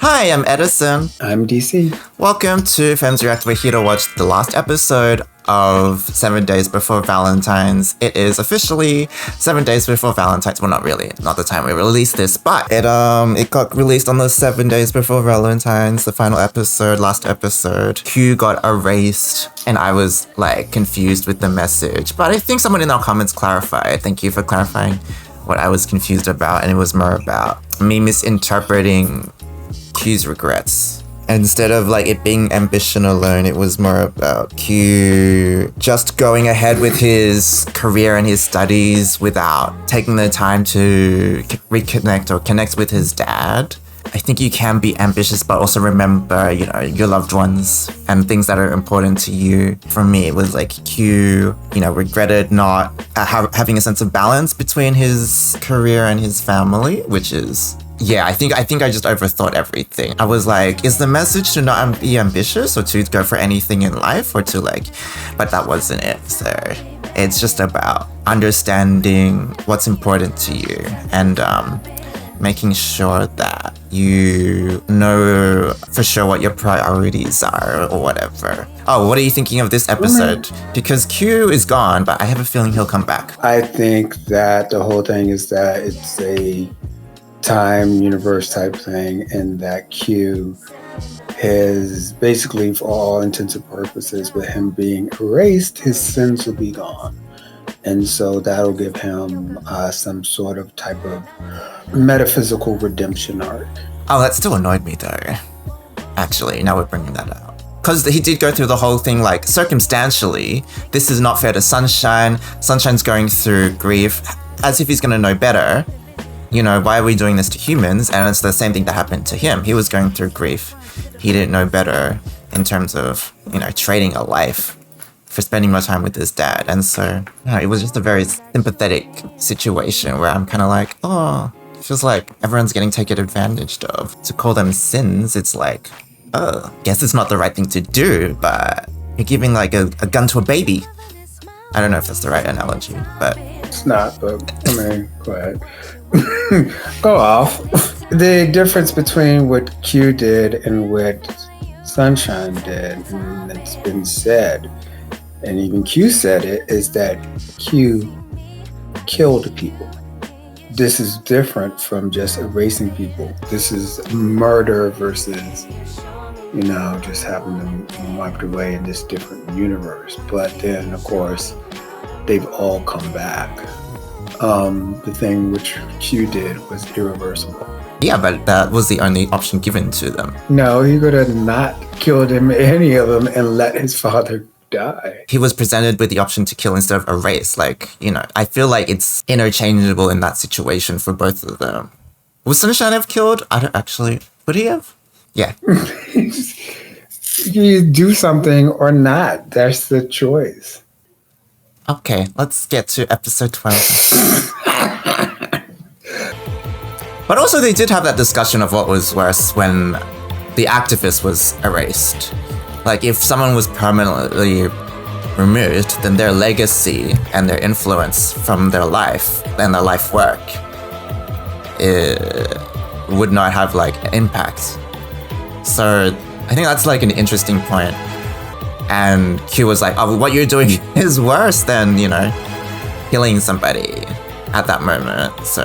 Hi, I'm Edison. I'm DC. Welcome to Femmes React. We're here to watch the last episode of 7 Days Before Valentine's. It is officially 7 Days Before Valentine's. Well, not really, not the time we released this, but it got released on the 7 Days Before Valentine's, the final episode, last episode. Q got erased, and I was like confused with the message. But I think someone in our comments clarified. Thank you for clarifying what I was confused about, and it was more about me misinterpreting Q's regrets. Instead of like it being ambition alone, it was more about Q just going ahead with his career and his studies without taking the time to reconnect or connect with his dad. I think you can be ambitious, but also remember, your loved ones and things that are important to you. For me, it was like Q, regretted not having a sense of balance between his career and his family, which is, yeah, I think I just overthought everything. I was like, is the message to not be ambitious or to go for anything in life or to but that wasn't it. So it's just about understanding what's important to you and, making sure that you know for sure what your priorities are or whatever. Oh, what are you thinking of this episode? Because Q is gone, but I have a feeling he'll come back. I think that the whole thing is that it's a time universe type thing, and that Q is basically, for all intents and purposes, with him being erased, his sins will be gone. And so that'll give him some sort of type of metaphysical redemption arc. Oh, that still annoyed me though. Actually, now we're bringing that out. Because he did go through the whole thing circumstantially, this is not fair to Sunshine. Sunshine's going through grief as if he's going to know better. Why are we doing this to humans? And it's the same thing that happened to him. He was going through grief. He didn't know better in terms of, trading a life for spending more time with his dad. And so, it was just a very sympathetic situation where I'm kind of like, oh, it feels like everyone's getting taken advantage of. To call them sins, it's like, oh, guess it's not the right thing to do, but you're giving a gun to a baby. I don't know if that's the right analogy, but... It's not, but go ahead. Go off. The difference between what Q did and what Sunshine did, and it's been said, and even Q said it, is that Q killed people. This is different from just erasing people. This is murder versus, just having them wiped away in this different universe. But then, of course, they've all come back. The thing which Q did was irreversible. Yeah, but that was the only option given to them. No, he could have not killed any of them and let his father die. He was presented with the option to kill instead of erase. I feel like it's interchangeable in that situation for both of them. Would Sunshine have killed? I don't actually. Would he have? Yeah. You do something or not. That's the choice. Okay, let's get to episode 12. But also they did have that discussion of what was worse when the activist was erased. If someone was permanently removed, then their legacy and their influence from their life and their life work would not have impact. So I think that's an interesting point. And Q was like, oh, what you're doing is worse than, killing somebody at that moment. So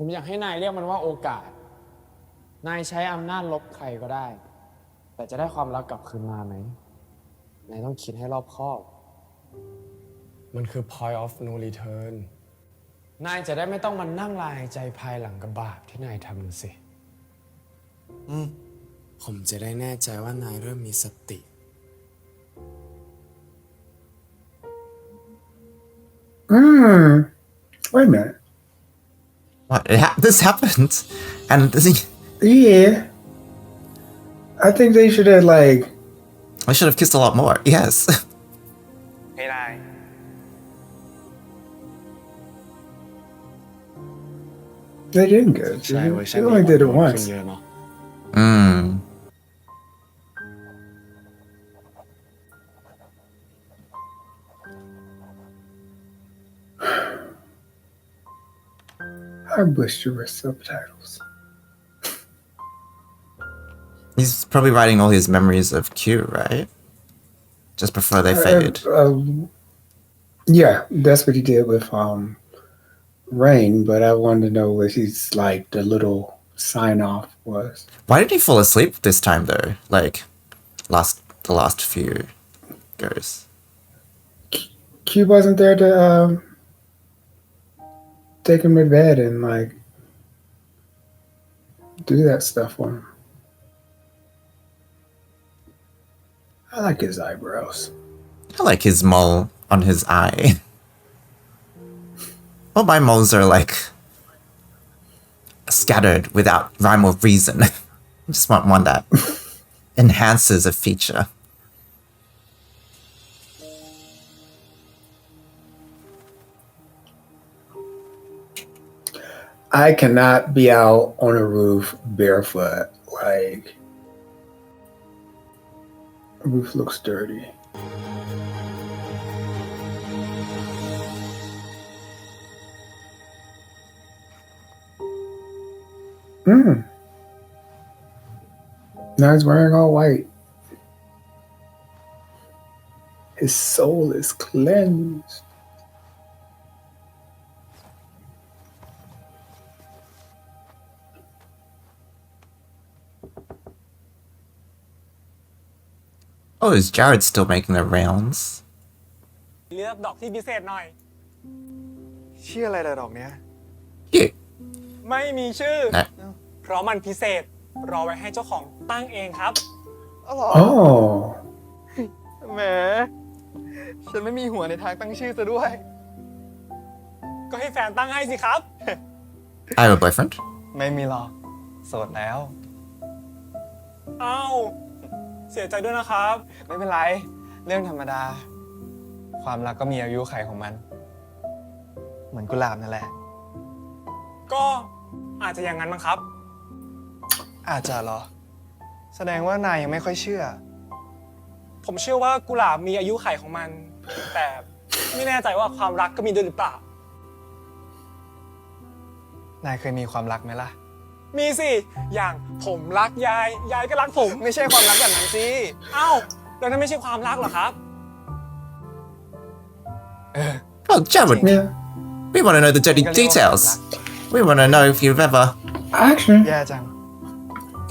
ผมอยากให้นายเรียกมันว่าโอกาสนายใช้อำนาจลบใครก็ได้แต่จะได้ความรักกลับคืนมาไหมนายต้องคิดให้รอบคอบมันคือ point of no return นายจะได้ไม่ต้องมานั่งลายใจภายหลังกับบาปที่นายทำสิผมจะได้แน่ใจว่านายเริ่มมีสติ Wait a minute. What? This happened, and Yeah, I think they should have I should have kissed a lot more. Yes. ให้ได้ They didn't go. ใช่เวอร์ชั They น only นี้ did it ขึ้น once. เยอะเนาะ I wish there were subtitles. He's probably writing all his memories of Q, right? Just before they fade. Yeah, that's what he did with Rain, but I wanted to know what his like the little sign off was. Why did he fall asleep this time though? Like the last few goes. Q wasn't there to take him to bed and like do that stuff for him. I like his eyebrows. I like his mole on his eye. All my moles are like scattered without rhyme or reason. I just want one that enhances a feature. I cannot be out on a roof barefoot. Like, the roof looks dirty. Now he's wearing all white. His soul is cleansed. Oh, is Jared still making the rounds? เลือกดอกที่พิเศษหน่อย ชื่ออะไรล่ะดอกเนี้ย Yeah. ไม่มีชื่อ Nah. เพราะมันพิเศษ รอไว้ให้เจ้าของตั้งเองครับ Oh. แหม ฉันไม่มีหัวในทางตั้งชื่อซะด้วย ก็ให้แฟนตั้งให้สิครับ I have a boyfriend. ไม่มีหรอก โสดแล้ว อ้าว เสียใจด้วยนะครับ ไม่เป็นไร เรื่องธรรมดา ความรักก็มีอายุขัยของมัน เหมือนกุหลาบนั่นแหละ ก็อาจจะอย่างนั้นมั้งครับ อาจจะเหรอ แสดงว่านายยังไม่ค่อยเชื่อ ผมเชื่อว่ากุหลาบมีอายุขัยของมัน แต่ไม่แน่ใจว่าความรักก็มีด้วยหรือเปล่า นายเคยมีความรักไหมล่ะ มีสิ อย่างผมรักยาย ยายก็รักผม ไม่ใช่ความรักแบบนั้นสิ เอ้า แล้วนั่นไม่ใช่ความรักเหรอครับ Oh, Jared. Yeah. We want to know the dirty details. We want to know if you've ever, Actually, แย่จัง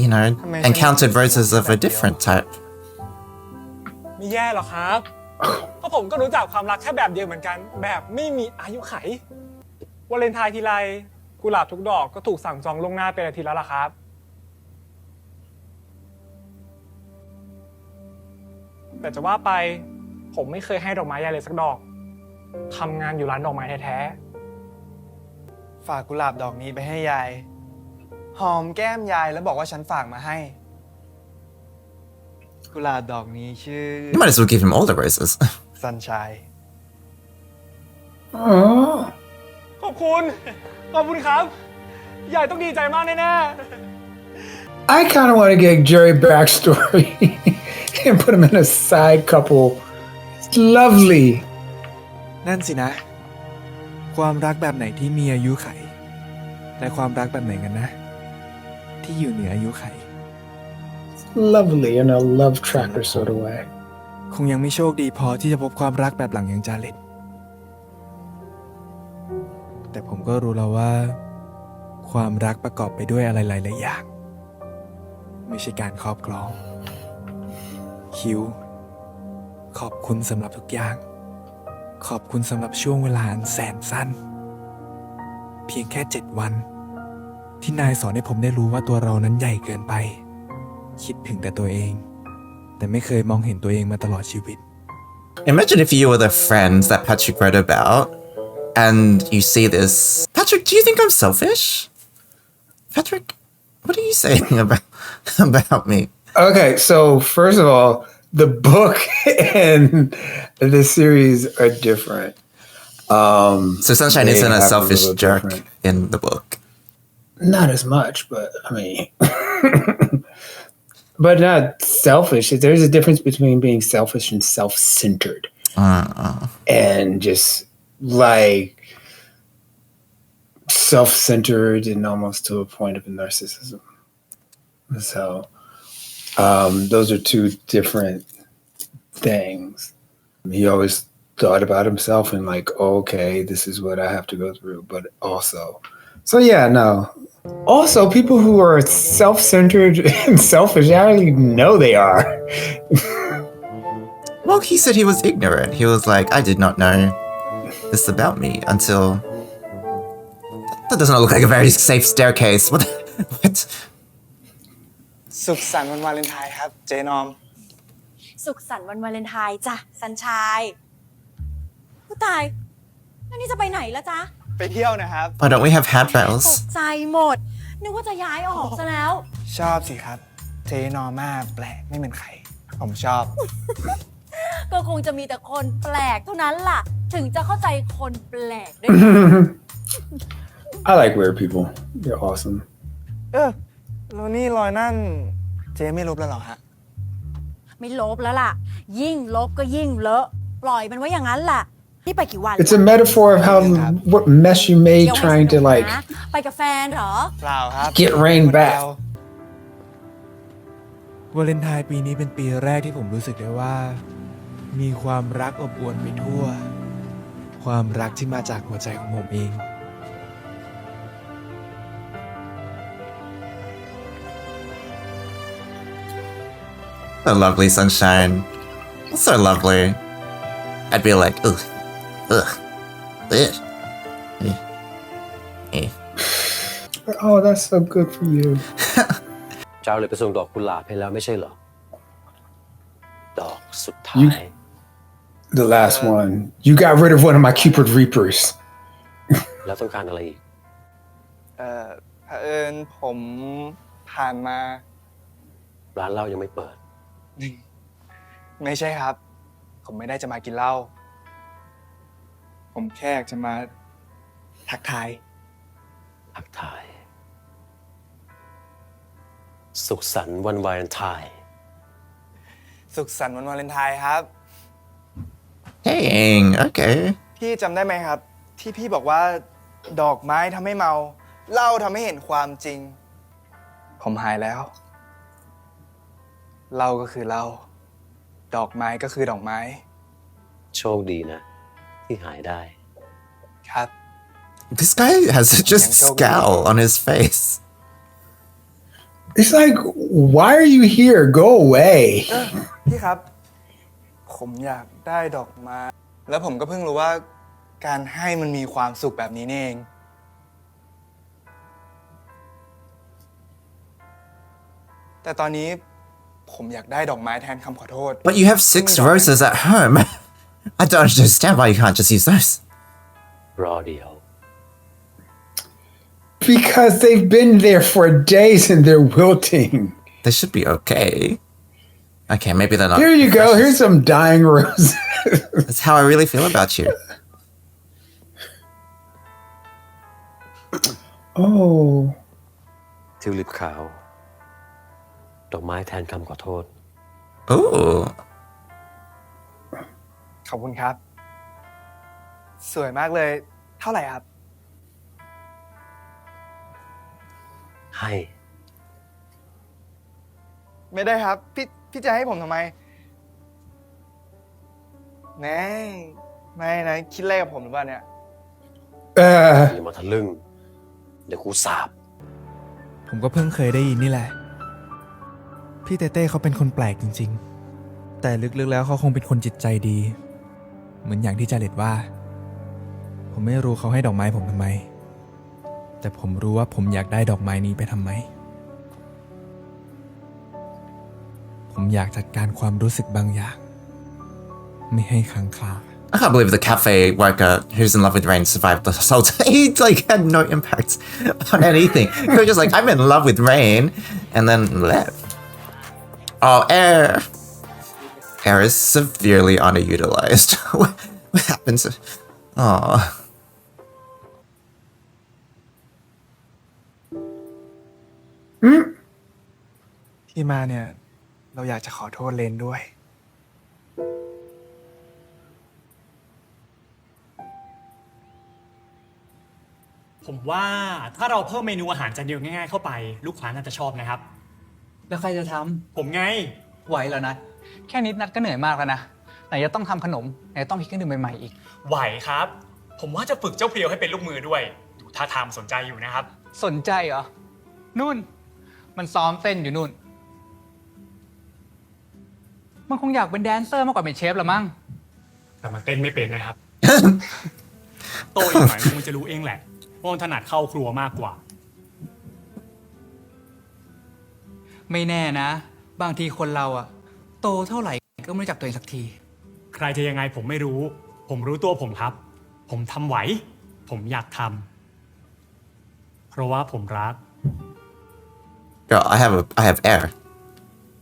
you know, encountered roses of a different type. ไม่แย่หรอกครับ เพราะผมก็รู้จักความรักแค่แบบเดียวเหมือนกัน แบบไม่มีอายุไข วาเลนไทน์ทีไรกุหลาบทุกดอกก็ถูกสั่งจองล่วงหน้าเป็นอาทิตย์แล้วล่ะครับ แต่จะว่าไปผมไม่เคยให้ดอกไม้ยายเลยสักดอก ทำงานอยู่ร้านดอกไม้แท้ๆ ฝากกุหลาบดอกนี้ไปให้ยาย หอมแก้มยายแล้วบอกว่าฉันฝากมาให้ กุหลาบดอกนี้ชื่อ You might as well give him all the roses. ซันชัย oh, ขอบคุณ ขอบคุณครับ ยายต้องดีใจมากแน่ I kind of want to get Jerry backstory and put him in a side couple. It's lovely. นั่นสินะ ความรักแบบไหนที่มีอายุไข และความรักแบบไหนกันนะ ที่อยู่เหนืออายุไข Lovely in a love tracker sort of way. คงยังไม่โชคดีพอที่จะพบความรักแบบหลังอย่างจาริตแต่ผมก็รู้แล้วว่า ความรักประกอบไปด้วยอะไรหลายๆอย่าง ไม่ใช่การครอบครอง คิว ขอบคุณสำหรับทุกอย่าง ขอบคุณสำหรับช่วงเวลาอันแสนสั้น เพียงแค่7 วัน ที่นายสอนให้ผมได้รู้ว่าตัวเรานั้นใหญ่เกินไป คิดถึงแต่ตัวเอง แต่ไม่เคยมองเห็นตัวเองมาตลอดชีวิต Imagine if you were the friend that Patrick read about and you see this. Patrick, do you think I'm selfish? Patrick, what are you saying about me? Okay, so first of all, the book and the series are different. So Sunshine They isn't a have a selfish little jerk different. in the book. Not as much, but I mean, but not selfish. There's a difference between being selfish and self-centered, and just like self-centered and almost to a point of narcissism. So, those are two different things. He always thought about himself and like, okay, this is what I have to go through, but also, so yeah, no. Also, people who are self-centered and selfish, I already know they are. Well, he said he was ignorant. He was like, I did not know this about me until... That doesn't look like a very safe staircase. What? What? สุขสันต์วันวาเลนไทน์ครับเจ๊นอม สุขสันต์วันวาเลนไทน์จ้ะสัญชัยผู้ตายแล้วนี่จะไปไหนละจ๊ะ ไปเที่ยวนะครับ Why don't we have ตก handbells? ใจหมด นึกว่าจะย้ายออกซะแล้ว ชอบสิครับ เจ๊นอมมากแปลกไม่เหมือนใคร ผมชอบ ก็คงจะมีแต่คนแปลกเท่านั้นล่ะ ถึงจะเข้าใจคนแปลกด้วย I like weird people. They're awesome. แล้วนี่รอยนั่น เจ๊ไม่ลบแล้วเหรอฮะ ไม่ลบแล้วล่ะ ยิ่งลบก็ยิ่งเลอะ ปล่อยมันไว้อย่างนั้นล่ะ นี่ไปกี่วัน It's a metaphor of how what mess you เที่ made ยวไม่ trying ส to นุก like นะไปกับแฟนเหรอ เปล่าครับ get rain back. วาเลนไทน์ปีนี้เป็นปีแรกที่ผมรู้สึกได้ว่า มีความรักอบอวลไปทั่ว ความรักที่มาจากหัวใจของผมเอง So lovely, Sunshine. So lovely. I'd be like, ugh, ugh, ugh. Oh, that's so good for you. เจ้าเลยไปส่งดอกกุหลาบให้แล้วไม่ใช่เหรอ ดอกสุดท้าย The last one. You got rid of one of my Cupid Reapers. แล้วต้องการอะไรอีก เผอิญผมผ่านมา ร้านเหล้ายังไม่เปิด ไม่ใช่ครับ ผมไม่ได้จะมากินเหล้า ผมแค่อยากจะมาทักทาย ทักทาย สุขสันต์วันวาเลนไทน์ สุขสันต์วันวาเลนไทน์ครับ Dang, okay. พี่จำได้ไหมครับ ที่พี่บอกว่า ดอกไม้ทำให้เมาเหล้าทำให้เห็นความจริง ผมหายแล้วเหล้าก็คือเหล้าดอกไม้ก็คือดอกไม้ โชคดีนะ ที่หายได้ ครับ This guy has such a scowl on his face. It's like, why are you here? Go away. พี่ครับ ผมอยากได้ดอกไม้ แล้วผมก็เพิ่งรู้ว่า การให้มันมีความสุขแบบนี้นี่เอง แต่ตอนนี้ผมอยากได้ดอกไม้แทนคำขอโทษ But you have 6 roses at home. I don't understand why you can't just use those. รอเดียว Because they've been there for days and they're wilting. They should be okay. Okay, maybe they're not. Here you go. Here's some dying roses. That's how I really feel about you. Oh. ทิวลิปขาว ดอกไม้แทนคำขอโทษ Ooh. ขอบคุณครับ สวยมากเลย เท่าไหร่ครับ ให้ ไม่ได้ครับ พี่จะให้ผมทำไมแน่ไม่นะ คิดเลขกับผมหรือเปล่าเนี่ย อย่ามาทะลึ่ง เดี๋ยวกูสาบ ผมก็เพิ่งเคยได้ยินนี่แหละ พี่เต้เต้เขาเป็นคนแปลกจริงๆ แต่ลึกๆแล้วเขาคงเป็นคนจิตใจดี เหมือนอย่างที่จาเล็ตว่า ผมไม่รู้เขาให้ดอกไม้ผมทำไม แต่ผมรู้ว่าผมอยากได้ดอกไม้นี้ไปทำไม ผมอยากจัดการความรู้สึกบางอย่าง ไม่ให้ค้างคา I can't believe the cafe worker who's in love with Rain survived the assault. He like had no impact on anything. He was just like, I'm in love with Rain, and then left. Oh, air. hair is severely underutilized. What happens? Aww. ที่มาเนี่ย เราอยากจะขอโทษเลนด้วย ผมว่าถ้าเราเพิ่มเมนูอาหารจานเดียวง่ายๆเข้าไป ลูกค้าน่าจะชอบนะครับ แล้วใครจะท ผมไง ำไหวแล้วนะ แค่นิดนัดก็เหนื่อยมากแล้วนะ ไหนจะต้องทำขนม ไหนจะต้องคิดเครื่องดื่มใหม่ๆอีก ไหวครับ ผมว่าจะฝึกเจ้าเพรียวให้เป็นลูกมือด้วยดูท่าทางสนใจอยู่นะครับ สนใจเหรอ นู่น มันซ้อมเต้นอยู่นู่น มันคงอยากเป็นแดนเซอร์มากกว่าเป็นเชฟละมั้ง แต่มันเต้นไม่เป็นนะครับ โตอีกหน่อยคงจะรู้เองแหละว่ามันถนัดเข้าครัวมากกว่า ไม่แน่นะ บางทีคนเราอะโตเท่าไหร่ก็ไม่รู้จักตัวเองสักที ใครจะยังไงผมไม่รู้ ผมรู้ตัวผมครับ ผมทำไหว ผมอยากทำเพราะว่าผมรัก Girl, I have air.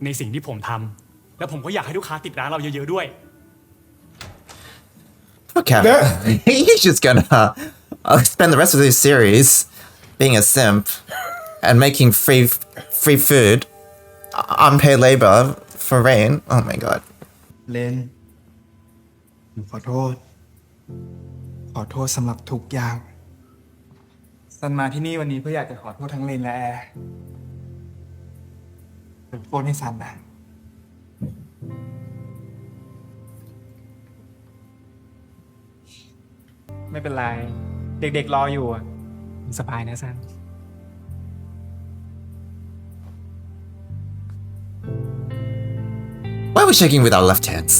ในสิ่งที่ผมทำแล้วผมก็อยากให้ลูกค้าติดร้านเราเยอะๆด้วย Okay. He's just gonna spend the rest of this series being a simp and making free food, unpaid labor for Rain. Oh my god. เลนผมขอโทษ ขอโทษสำหรับทุกอย่างซันมาที่นี่วันนี้เพื่ออยากจะขอโทษทั้งเลนและแอร์เป็นโทษให้ซันนะ ไม่เป็นไร เด็กๆรออยู่อะสบายนะซัน Why are we shaking with our left hands?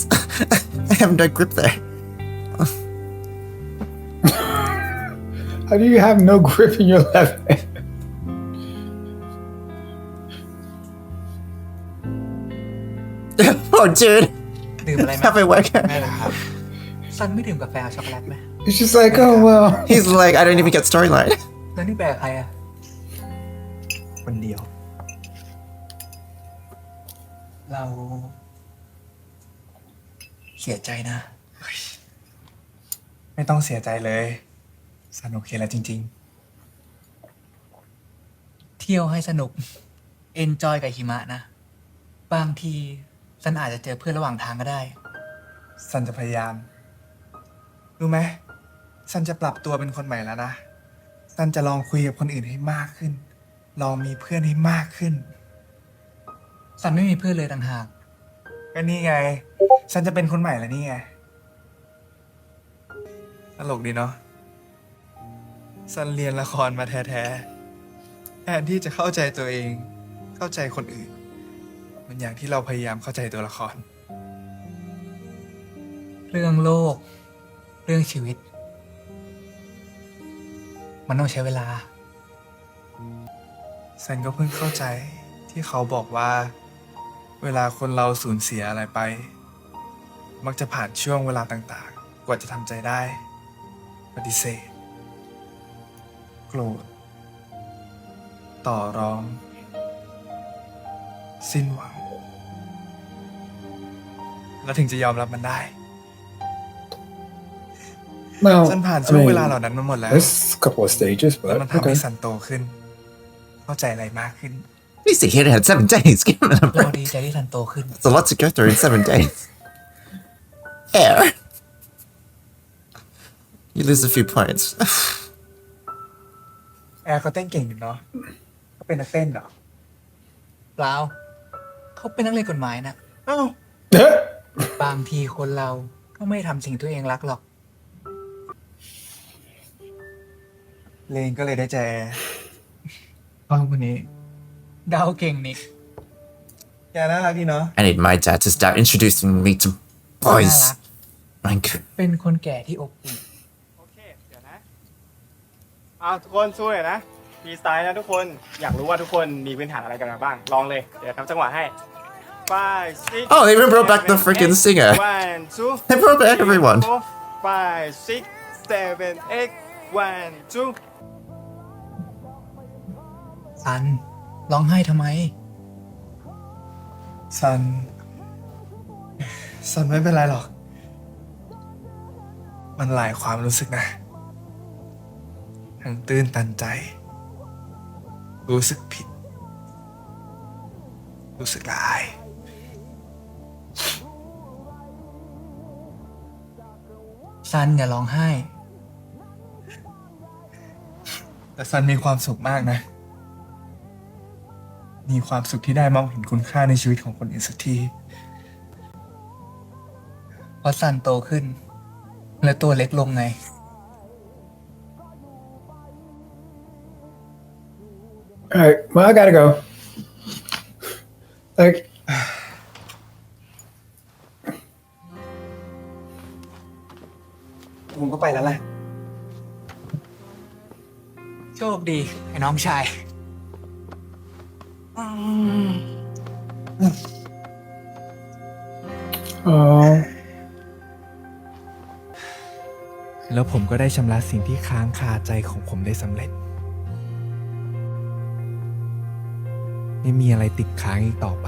I have no grip there. How do you have no grip in your left hand? Oh, dude. ดื่มอะไรไหม Have a workout. ไม่เลยครับ ซันไม่ดื่มกาแฟช็อกโกแลตไหม It's just like, oh well. He's like, I don't even get storyline. แล้วนี่แบกใครอะ คนเดียว เรา เสียใจนะ ไม่ต้องเสียใจเลยซันโอเคแล้วจริง เที่ยวให้สนุก เอนจอยกับหิมะนะ บางทีซันอาจจะเจอเพื่อนระหว่างทางก็ได้ ๆซันจะพยายาม รู้ไหมซันจะปรับตัวเป็นคนใหม่แล้วนะซันจะลองคุยกับคนอื่นให้มากขึ้น ลองมีเพื่อนให้มากขึ้น ซันไม่มีเพื่อนเลยต่างหาก ก็นี่ไง ซันจะเป็นคนใหม่แล้วนี่ไง ตลกดีเนาะ ซันเรียนละครมาแท้ๆ แทนที่จะเข้าใจตัวเอง เข้าใจคนอื่น มันอย่างที่เราพยายามเข้าใจตัวละคร เรื่องโลก เรื่องชีวิต มันต้องใช้เวลา ซันก็เพิ่งเข้าใจที่เขาบอกว่า เวลาคนเราสูญเสียอะไรไป มักจะผ่านช่วงเวลาต่างๆ กว่าจะทำใจได้ ปฏิเสธ โกรธ ต่อรอง สิ้นหวัง แล้วถึงจะยอมรับมันได้ Well, ซันผ่าน I ช่วงเวลา mean, เหล่านั้นมาหมดแล้ว there's a couple of stages, แล้ว but มันทำ okay. ให้ซันโตขึ้น เข้าใจอะไรมากขึ้น At least he had 7 days. Give him a เรา break. ดีใจที่ซันโตขึ้น It's a lot to go through in 7 days. Air. You lose a few points. แอร์เขาเต้นเก่งอยู่เนาะเขาเป็นนักเต้นเหรอ เปล่า เขาเป็นนักเรียนกฎหมายนะ อ้าว บางทีคนเราก็ไม่ทำสิ่งที่ตัวเองรักหรอก เลนก็เลยได้ใจแอร์พ่อคนนี้ เดาเก่งนี่ แกน่ารักดีเนาะ I need my dad to start introducing me to น่า boys. รัก Like, เป็นคนแก่ที่อบอุ่น โอเค เดี๋ยวนะเอาทุกคนสู้เลยนะ มีสไตล์นะทุกคน อยากรู้ว่าทุกคนมีพื้นฐานอะไรกันมาบ้าง ลองเลย เดี๋ยวทำจังหวะให้ 5 6 oh, they even brought back the freaking singer. 1 2 They brought back everyone. 5 6 7 8 1 2 ซัน ร้องไห้ทำไม ซัน ซันไม่เป็นไรหรอก มันหลายความรู้สึกนะ ทั้งตื้นตันใจ รู้สึกผิด รู้สึกละอาย ซันอย่าร้องไห้ แต่ซันมีความสุขมากนะ มีความสุขที่ได้มองเห็นคุณค่าในชีวิตของคนอื่นสักที เพราะซันโตขึ้น และตัวเล็กลงไง All right, well, I gotta go. Like, ผมก็ไปแล้วแหละ โชคดี ไอ้น้องชาย oh, แล้วผมก็ได้ชำระสิ่งที่ค้างคาใจของผมได้สำเร็จ ไม่มีอะไรติดค้างอีกต่อไป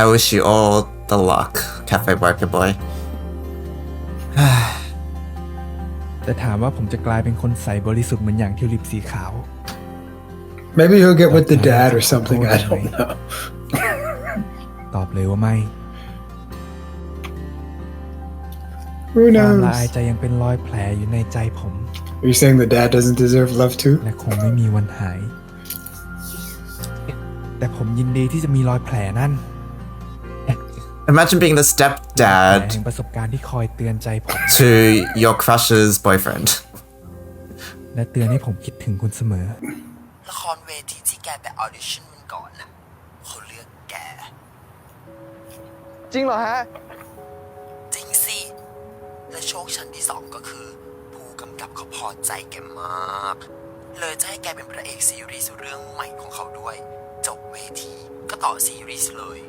I wish you all the luck, Cafe Barker Boy. แต่ถามว่าผมจะกลายเป็นคนใสบริสุทธิ์เหมือนอย่างทิวลิปสีขาว maybe he'll get with the dad or something. I don't know. ตอบเลยว่าไม่ Who ความ knows? ละอายใจยังเป็นรอยแผลอยู่ในใจผม Are you saying the dad doesn't deserve love too? และคงไม่มีวันหาย แต่ผมยินดีที่จะมีรอยแผลนั่น Imagine being the แผล stepdad แห่งประสบการณ์ที่คอยเตือนใจผม to your crush's boyfriend. และเตือนให้ผมคิดถึงคุณเสมอ ละครเวทีที่แกไปออดิชั่นมันก่อนน่ะเขาเลือกแก จริงเหรอฮะ จริงสิ และโชคชั้นที่สองก็คือ ผู้กำกับเขาพอใจแกมาก เลยจะให้แกเป็นพระเอกซีรีส์เรื่องใหม่ของเขาด้วย จบเวทีก็ต่อซีรีส์เลย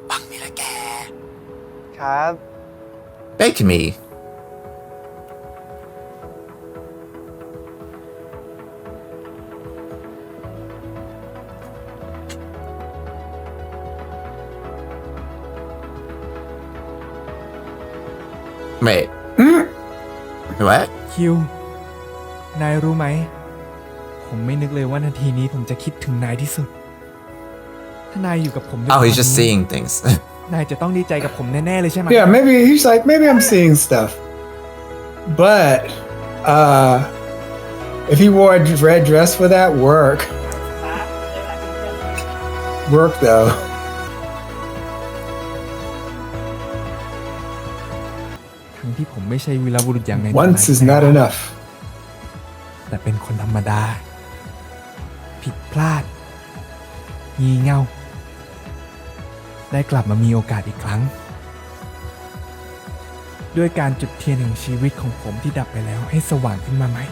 ปังไหมล่ะแก ครับ Bake me. Wait. What? คิว นายรู้ไหม ผมไม่นึกเลยว่านาทีนี้ผมจะคิดถึงนายที่สุด ถ้านายอยู่กับผมด้วย Oh, he's just ตอนนี้ seeing things. นายจะต้องดีใจกับผมแน่ๆเลยใช่ไหม Yeah, maybe he's like, maybe I'm seeing stuff. But if he wore a red dress for that, work though. ทั้งที่ผมไม่ใช่วีรบุรุษอย่างใน Once is not enough. แต่เป็นคนธรรมดา ผิดพลาด งี่เง่า ได้กลับมามีโอกาสอีกครั้ง ด้วยการจุดเทียนแห่งชีวิตของผมที่ดับไปแล้วให้สว่างขึ้นมาใหม่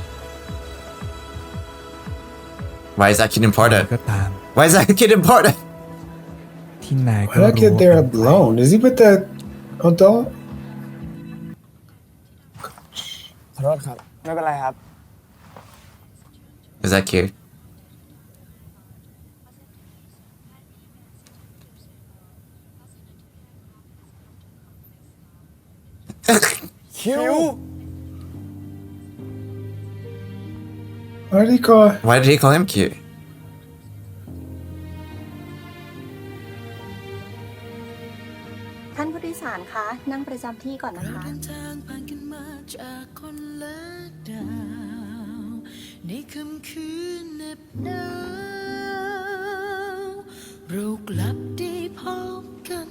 Why is that kid important? ก็ตาม Why is that kid important? ที่นายก็ Why that รู้ kid ว่า there alone? Is he with the adult? ขอโทษครับ ไม่เป็นไรครับ Is that cute? คิว Why did he call? Why did he call him cute? ท่านผู้โดยสารคะนั่งประจำที่ก่อนนะคะ ทางผ่านกันมาจากคนละดาวในค่ำคืนเหน็บหนาวเรากลับได้พบกัน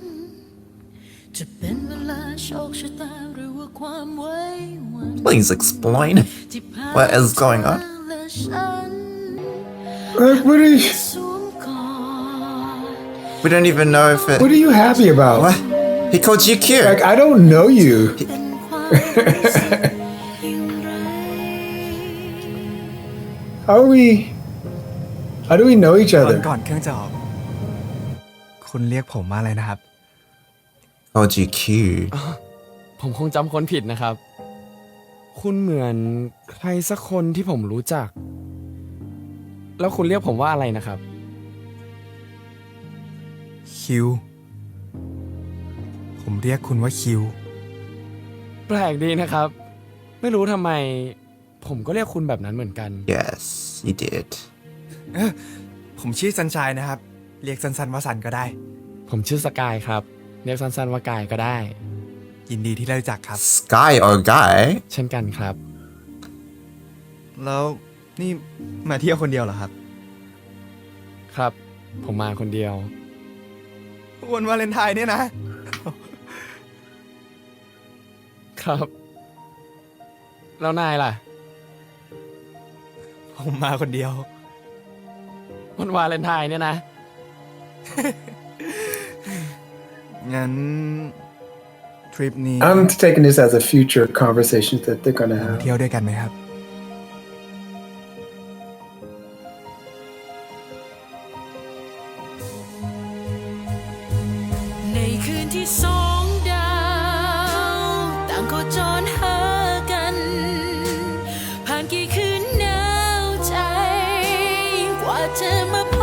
จะเป็นเวลาโชคชะตาหรือว่าความไว้วัน Please explain. ที่ผ่าน What is going on? และฉัน Like, what are you? สวมกอด We don't even know if it. What are you happy about? What? He called you cute. Like, I don't know you. เป็นความรู้สึกอย่างไร How are we? How do we know each ตอน other? ก่อนเครื่องจะออก คุณเรียกผมว่าอะไรนะครับ Called you cute. ผมคงจำคนผิดนะครับ คุณเหมือนใครสักคนที่ผมรู้จัก แล้วคุณเรียกผมว่าอะไรนะครับ คิว ผมเรียกคุณว่าคิว แปลกดีนะครับ ไม่รู้ทำไม ผมก็เรียกคุณแบบนั้นเหมือนกัน Yes, you did. ผมชื่อซันชายนะครับ เรียกสั้นๆว่าซันก็ได้ ผมชื่อสกายครับ เรียกสั้นๆว่ากายก็ได้ ยินดีที่ได้รู้จักครับ Sky or Guy? เช่นกันครับ แล้วนี่มาเที่ยวคนเดียวเหรอครับ ครับ ผมมาคนเดียว วันวาเลนไทน์เนี่ยนะ ครับ แล้วนายล่ะ ผมมาคนเดียว วันวาเลนไทน์เนี่ยนะ งั้นทริปนี้ I'm taking this as a future conversation that they're gonna เรา have. เที่ยวด้วยกันไหมครับ ในคืนที่สองดาวต่างโคจรหากัน ผ่านกี่คืนหนาวใจ กว่าจะมาพ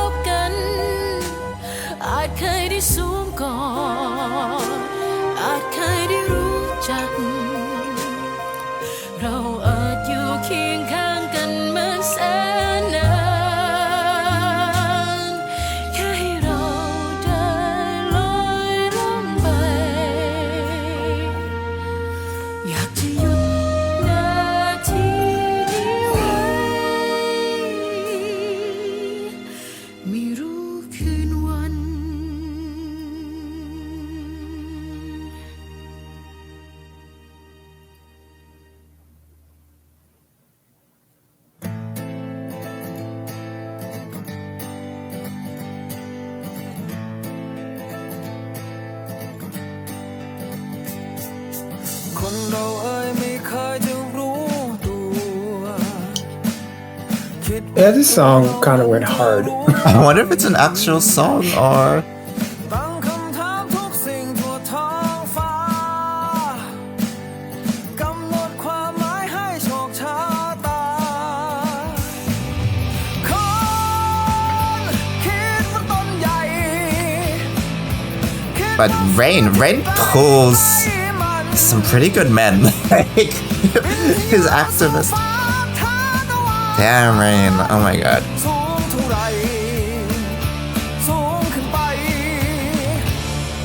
บกัน อาจเคยได้สวมกอดอาจเคยได้รู้จัก เราอาจอยู่เคียงข้างกันเหมือนแสนนานแค่ให้เราได้ลอยล่องไป อยากจะหยุดนาทีนี้ไว้ไม่รู้คืนวัน คนเราไม่เคยจะรู้ตัว Yeah, this song kind of went hard. I wonder if it's an actual song or ตั้งคำถามทุกสิ่งทั่วท้องฟ้ากำหนดความหมายให้โชคชะตาคนคิดว่าต้นใหญ่ but Rain pulls some pretty good men. Like his activist. Damn Rain. Oh my god. สูงเท่าไรสูงขึ้นไป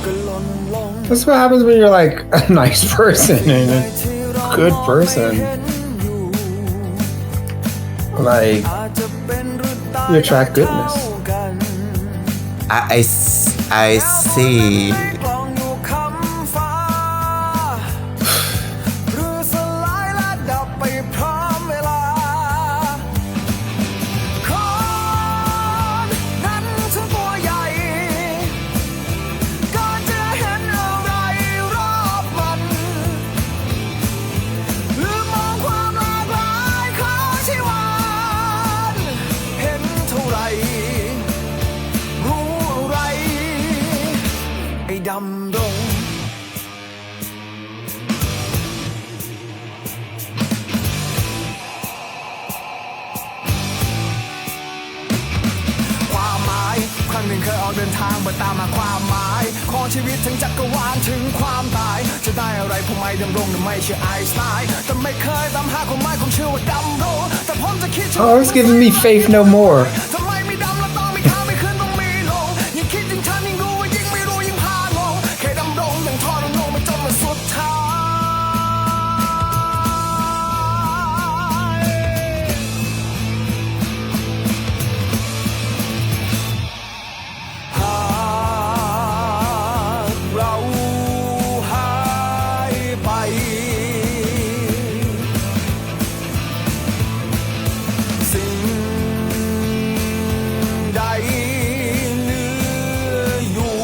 ก็หล่นลง That's what happens when you're like a nice person and a good person. Like, you attract goodness. I see. กลองอยู่คำฟ้าหรือสลายและดับไปพร้อมเวลาคนนั้นถึงตัวใหญ่ก่อนจะเห็นอะไรรอบมันหรือมองความหลากหลายของชีวัน เห็นเท่าไรรู้อะไรไอ้ดำดง ความหมายครั้งหนึ่งเคยออกเดินทางเพื่อตามหาความหมายของชีวิตถึงจักรวาลถึงความตายจะได้อะไรผมไม่ดำรงหรือไม่เชื่อไอน์สไตน์แต่ไม่เคยตามหาความหมายของชื่อว่าดำรงแต่ผมจะคิด Oh, it's giving me faith no more. ทำไมไม่ดำแล้วต้องไม่ข้ามไม่ขึ้นต้องมีลงยิ่งคิดยิ่งชันยิ่งรู้ว่ายิ่งไม่รู้ยิ่งพางงแค่ดำรงอย่างทอดลงไปจนวันสุดท้ายหากเราหายไปสิ่งใดเหลืออยู่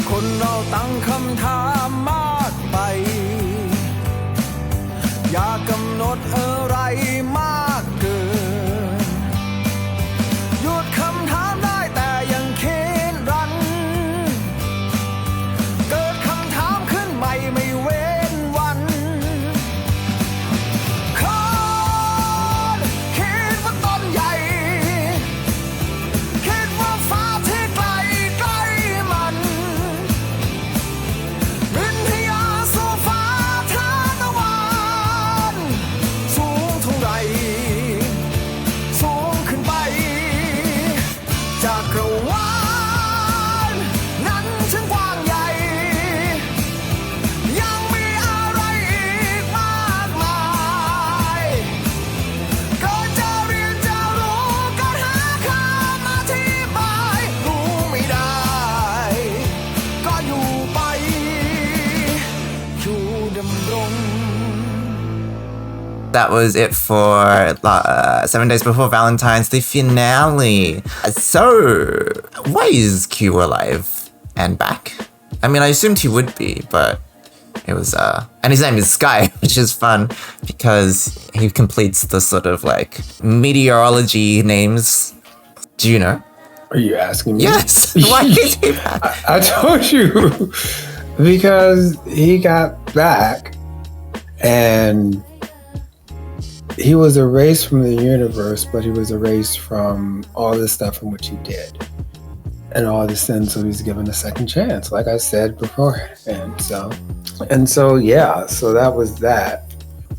คนเราตั้งคำถามมากไป อย่ากำหนดอะไรมากเกิน หยุดคำถามได้แต่ยังคิดรัน เกิดคำถามขึ้นใหม่ไม่เว้นวัน คนคิดว่าต้นใหญ่ คิดว่าฟ้า กรวาลนั้นช่างกว้างใหญ่ยังมีอะไรอีกมากมายก็จะเรียนจะรู้ก็หาคำอธิบายรู้ไม่ได้ก็อยู่ไปอยู่ดำรง That was it for 7 Days Before Valentine's, the finale. So, why is Q alive and back? I mean, I assumed he would be, but it was, and his name is Sky, which is fun because he completes the sort of like meteorology names. Do you know? Are you asking me? Yes! Why is he back? I told you. Because he got back and he was erased from the universe, but he was erased from all the stuff in which he did and all the sins, so he's given a second chance, like I said before. And so yeah, so that was that.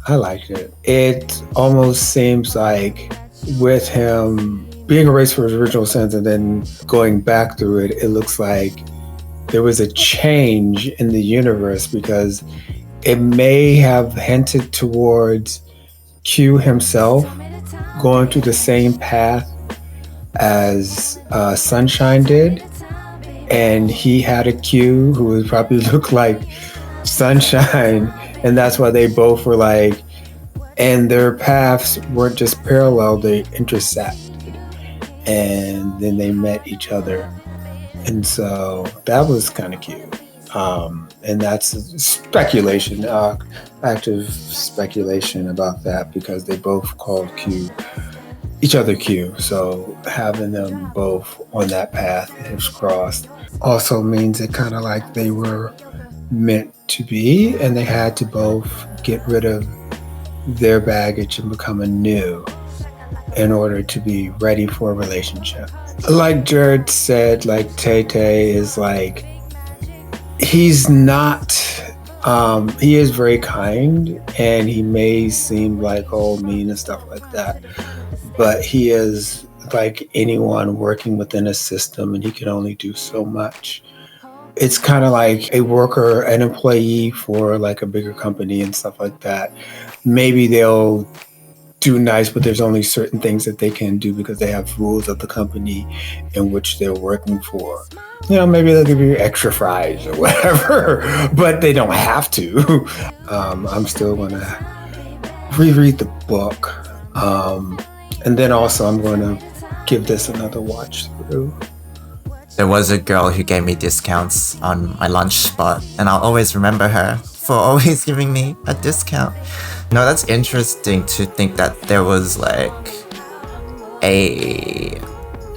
I liked it. It almost seems like with him being erased from his original sins and then going back through it, it looks like there was a change in the universe because it may have hinted towards Q himself going through the same path as Sunshine did, and he had a Q who would probably look like Sunshine, and that's why they both were like, and their paths weren't just parallel, they intersected, and then they met each other, and so that was kind of cute. And that's speculation, active speculation about that because they both called each other Q. So having them both on that path, hips crossed, also means it kind of like they were meant to be, and they had to both get rid of their baggage and become anew in order to be ready for a relationship. Like Jared said, like Tay is like, he's not, he is very kind and he may seem like, oh, mean and stuff like that, but he is like anyone working within a system and he can only do so much. It's kind of like a worker, an employee for like a bigger company and stuff like that. Maybe they'll do nice, but there's only certain things that they can do because they have rules of the company in which they're working for. You know, maybe they'll give you extra fries or whatever, but they don't have to. I'm still going to reread the book. And then also I'm going to give this another watch through. There was a girl who gave me discounts on my lunch spot, and I'll always remember her for always giving me a discount. No, that's interesting to think that there was like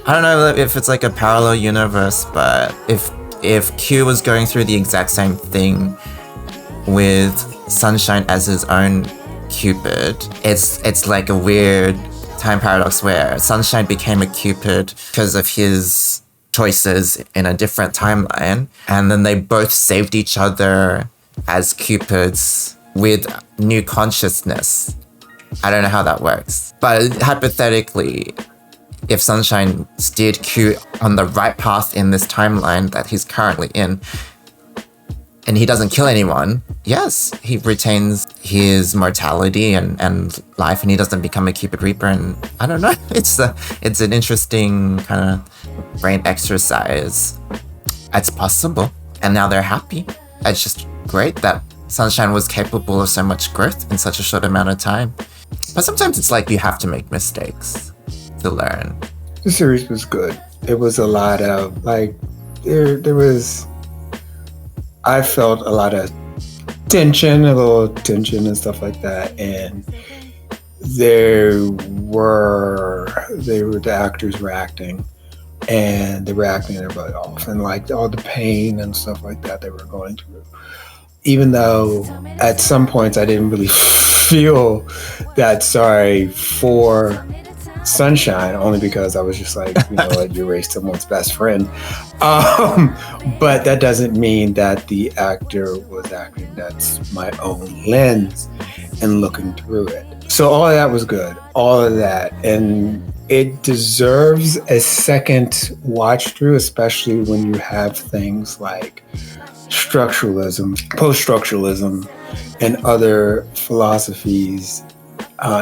I don't know if it's like a parallel universe, but if Q was going through the exact same thing with Sunshine as his own Cupid, it's like a weird time paradox where Sunshine became a Cupid because of his choices in a different timeline, and then they both saved each other as Cupids with new consciousness. I don't know how that works, but hypothetically, if Sunshine steered Q on the right path in this timeline that he's currently in, and he doesn't kill anyone, yes, he retains his mortality and life, and he doesn't become a Cupid Reaper. And I don't know, it's an interesting kind of brain exercise. It's possible, and now they're happy. It's just great that Sunshine was capable of so much growth in such a short amount of time. But sometimes it's like you have to make mistakes to learn. The series was good. It was a lot of like there was, I felt a lot of tension, a little tension and stuff like that, and the actors were acting, and they were acting their butt off, and like all the pain and stuff like that they were going through. Even though at some points I didn't really feel that sorry for Sunshine, only because I was just like, you know, like you erased someone's best friend. But that doesn't mean that the actor was acting. That's my own lens. and looking through it. So all of that was good, all of that. And it deserves a second watch through, especially when you have things like structuralism, post-structuralism, and other philosophies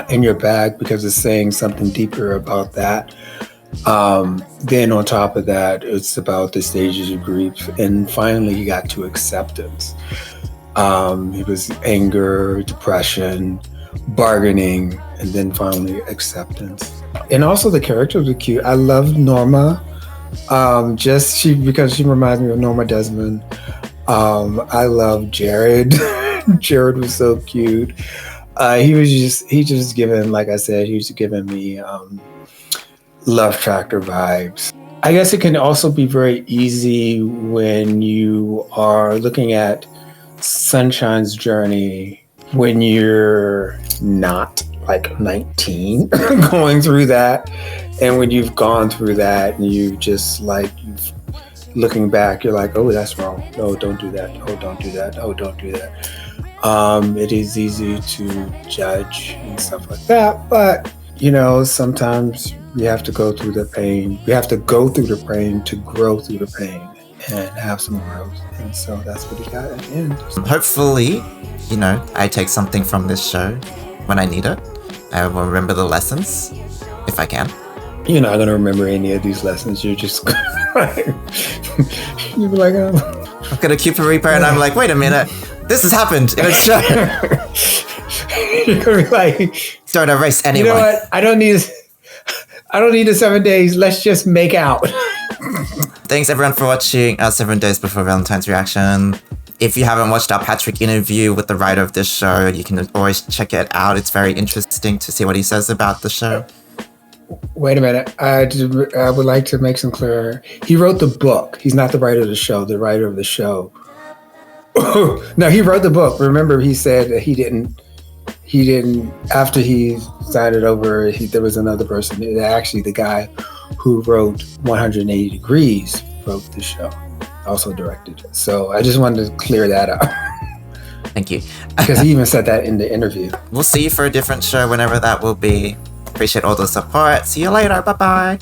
in your bag, because it's saying something deeper about that. Then on top of that, it's about the stages of grief. And finally, you got to acceptance. It was anger, depression, bargaining, and then finally acceptance. And also the characters were cute. I love Norma, because she reminds me of Norma Desmond. I love Jared. Jared was so cute. He just giving, like I said, he was giving me Love Tractor vibes. I guess it can also be very easy when you are looking at Sunshine's journey when you're not like 19 going through that, and when you've gone through that and you've looking back, you're like, oh, that's wrong. No, don't do that. Oh, don't do that. Oh, don't do that. It is easy to judge and stuff like that, but sometimes we have to go through the pain. We have to go through the pain to grow through the pain and have some growth. And so that's what he got at the end. Hopefully, I take something from this show when I need it. I will remember the lessons if I can. You're not going to remember any of these lessons. You're just you'll be like, oh. I've got a Cupid Reaper and I'm like, wait a minute. This has happened in a show. You're going to be like, don't erase anyone. You know what? I don't need the 7 days. Let's just make out. Thanks everyone for watching our 7 Days Before Valentine's reaction. If you haven't watched our Patrick interview with the writer of this show, you can always check it out. It's very interesting to see what he says about the show. Wait a minute. I would like to make some clear. He wrote the book. He's not the writer of the show. The writer of the show. No, he wrote the book. Remember, he said that he didn't, after he signed it over, there was another person. Actually, the guy who wrote 180 Degrees wrote the show, also directed it. So I just wanted to clear that up. Thank you. Because he even said that in the interview. We'll see you for a different show whenever that will be. Appreciate all the support. See you later. Bye-bye.